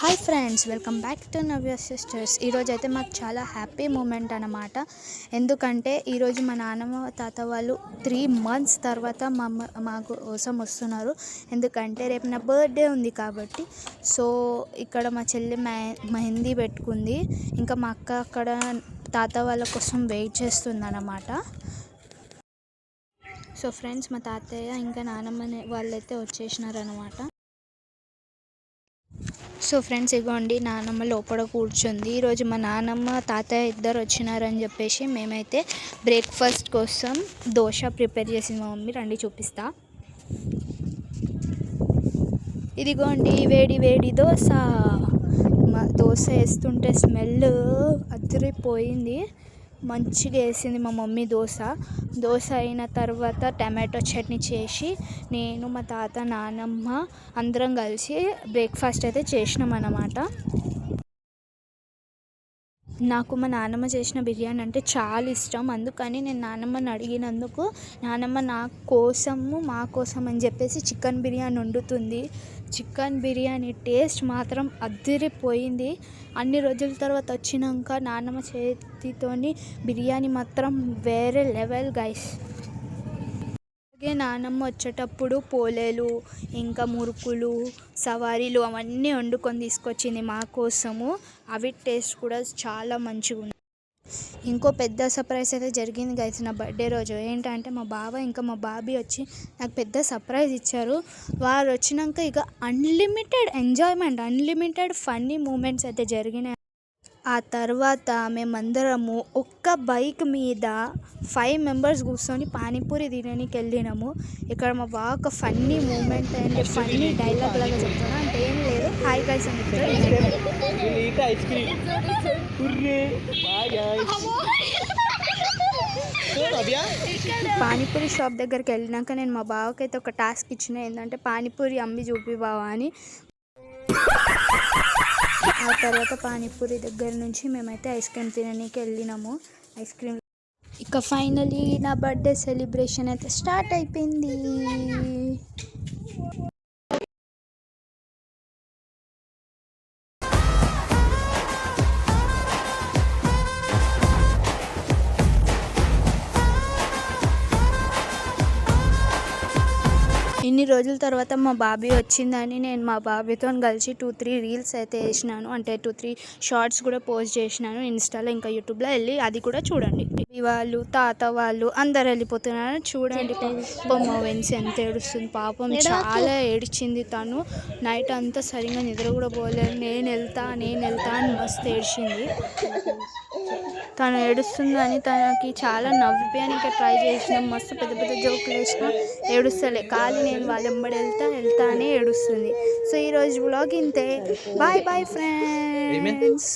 Hi friends, welcome back to Navya sisters. ఈరోజు అయితే మాకు చాలా హ్యాపీ మూమెంట్ అన్నమాట. ఎందుకంటే ఈరోజు మా నాన్నమ్మ తాత వాళ్ళు 3 months తర్వాత మా కోసం వస్తున్నారు. ఎందుకంటే రేపు నా బర్త్డే ఉంది కాబట్టి. సో ఇక్కడ మా చెల్లి మెహందీ పెట్టుకుంది. ఇంకా మా అక్క అక్కడ తాత వాళ్ళ కోసం వెయిట్ చేస్తుంది అన్నమాట. సో ఫ్రెండ్స్, మా తాతయ్య ఇంకా నానమ్మ వాళ్ళైతే వచ్చేసినారనమాట. సో ఫ్రెండ్స్, ఇగోండి నానమ్మ లోపల కూర్చుంది. ఈరోజు మా నానమ్మ తాతయ్య ఇద్దరు వచ్చినారని చెప్పేసి మేమైతే బ్రేక్ఫాస్ట్ కోసం దోశ ప్రిపేర్ చేసింది మా మమ్మీ. రండి చూపిస్తా. ఇదిగోండి వేడి వేడి దోశ. దోశ వేస్తుంటే స్మెల్ అదిరిపోయింది. మంచిగా వేసింది మా మమ్మీ దోశ అయిన తర్వాత టమాటో చట్నీ చేసి నేను మా తాత నానమ్మ అందరం కలిసి బ్రేక్ఫాస్ట్ అయితే చేసినాం అన్నమాట. నాకు మా నాన్నమ్మ చేసిన బిర్యానీ అంటే చాలా ఇష్టం. అందుకని నేను నాన్నమ్మని అడిగినందుకు నాన్నమ్మ మా కోసం అని చెప్పేసి చికెన్ బిర్యానీ వండుతుంది. చికెన్ బిర్యానీ టేస్ట్ మాత్రం అదిరిపోయింది. అన్ని రోజుల తర్వాత వచ్చినాక నాన్నమ్మ చేతితోని బిర్యానీ మాత్రం వేరే లెవెల్ గైస్. అలాగే నానమ్మ వచ్చేటప్పుడు పోలేలు, ఇంకా మురుకులు, సవారీలు అవన్నీ వండుకొని తీసుకొచ్చింది మా కోసము. అవి టేస్ట్ కూడా చాలా మంచిగా ఉంది. ఇంకో పెద్ద సర్ప్రైజ్ అయితే జరిగింది గైస్ నా బర్త్డే రోజు. ఏంటంటే మా బావ ఇంకా మా బాబీ వచ్చి నాకు పెద్ద సర్ప్రైజ్ ఇచ్చారు. వారు వచ్చినాక ఇక unlimited enjoyment, unlimited funny moments అయితే జరిగినాయి. ఆ తర్వాత మేమందరము ఒక్క బైక్ మీద 5 members కూర్చొని పానీపూరి తినడానికి వెళ్ళినాము. ఇక్కడ మా బాగా ఒక funny moment and funny dialogue లాగా చెప్తాను. అంటే ఏం లేదు, హాయ్ గైస్ అని చెప్తాను. పానీపూరి షాప్ దగ్గరికి వెళ్ళినాక నేను మా బావకైతే ఒక టాస్క్ ఇచ్చిన, ఏంటంటే పానీపూరి అమ్మి చూపి బావా అని. ఆ తర్వాత పానీపూరి దగ్గర నుంచి మేమైతే ఐస్ క్రీమ్ తినడానికి వెళ్ళినాము. ఐస్ క్రీమ్ ఇక ఫైనలీ నా బర్త్డే సెలబ్రేషన్ అయితే స్టార్ట్ అయిపోయింది. ఇన్ని రోజుల తర్వాత మా బాబీ వచ్చిందని నేను మా బాబీతో కలిసి 2-3 రీల్స్ అయితే వేసినాను. అంటే 2-3 షార్ట్స్ కూడా పోస్ట్ చేసినాను ఇన్స్టాలో, ఇంకా యూట్యూబ్లో. వెళ్ళి అది కూడా చూడండి. వాళ్ళు తాత వాళ్ళు అందరు వెళ్ళిపోతున్నారు చూడండి. మా వెన్స్ ఎంత ఏడుస్తుంది పాపం. చాలా ఏడ్చింది తను. నైట్ అంతా సరిగ్గా నిద్ర కూడా పోలేదు. నేను వెళ్తా అని మస్తు ఏడ్చింది. తను ఏడుస్తుందని తనకి చాలా నవ్విపోయానికి ట్రై చేసినాం. మస్తు పెద్ద పెద్ద జోకులు వేసినా ఏడుస్తలే. ఖాళీ నేను వాళ్ళ వెంబడి వెళ్తా అని ఏడుస్తుంది. సో ఈరోజు వ్లాగ్ ఇంతే. Bye bye friends.